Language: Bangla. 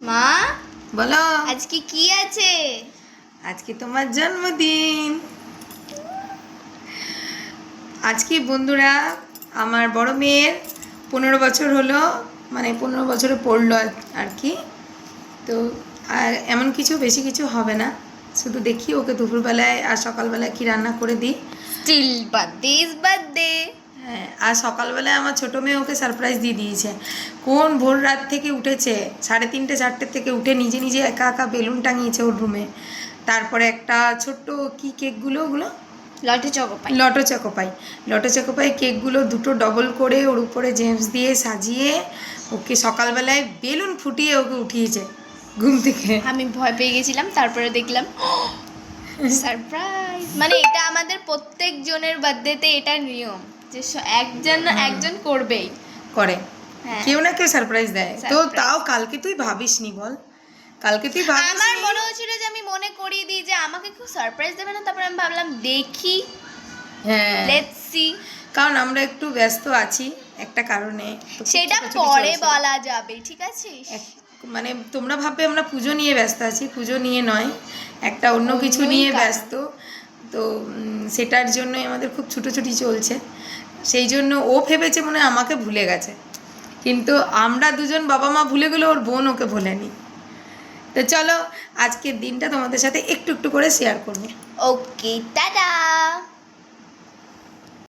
মা বলো আজকে কি আছে? আজকে তোমার জন্মদিন। আজকে বন্ধুরা আমার বড় মেয়ের 15 বছর হলো, মানে 15 বছরে পড়লো আর কি। তো আর এমন কিছু বেশি কিছু হবে না, শুধু দেখি ওকে দুপুরবেলায় আর সকালবেলায় কি রান্না করে দিই। Still birthday is birthday. হ্যাঁ, আর সকালবেলায় আমার ছোটো মেয়ে ওকে সারপ্রাইজ দিয়ে দিয়েছে। কোন ভোর রাত থেকে উঠেছে, 3:30 4টের থেকে উঠে নিজে নিজে একা একা বেলুন টাঙিয়েছে ওর রুমে। তারপরে একটা ছোট্ট কি কেকগুলো ওগুলো লটো চকোপাই কেকগুলো দুটো ডবল করে ওর উপরে জেমস দিয়ে সাজিয়ে ওকে সকালবেলায় বেলুন ফুটিয়ে ওকে উঠিয়েছে ঘুম থেকে। আমি ভয় পেয়ে গেছিলাম, তারপরে দেখলাম সারপ্রাইজ। মানে এটা আমাদের প্রত্যেক জনের বার্থডেতে এটা নিয়ম যে একজন করবেই করে, হ্যাঁ। কেউ না কেউ সারপ্রাইজ দেয়। তো Surprise। তাও কালকে তুই ভাবিসনি বল, কালকে তুই ভাবিস আমার মনে হচ্ছিল যে আমি মনে করিয়ে দিই যে আমাকে কেউ সারপ্রাইজ দেবে না, তারপর আমি ভাবলাম দেখি, হ্যাঁ, লেটস সি। কারণ আমরা একটু ব্যস্ত আছি একটা কারণে, তো খুব সেটা ছোটাছুটি পরে চলছে। বলা যাবে, ঠিক আছে? মানে তোমরা ভাববে আমরা পুজো নিয়ে ব্যস্ত আছি, পুজো নিয়ে নয়, একটা অন্য কিছু অন্যই নিয়ে কারণ। ব্যস্ত। তো সেটার জন্যই আমাদের খুব ছুটোছুটি চলছে। সেই জন্য ও ভেবেছে মনে হয় আমাকে ভুলে গেছে, কিন্তু আমরা দুজন বাবা মা ভুলে গেলে ওর বোন ওকে ভোলেনি। তো চলো আজকের দিনটা তোমাদের সাথে একটু একটু করে শেয়ার করবো। ওকে, টাটা।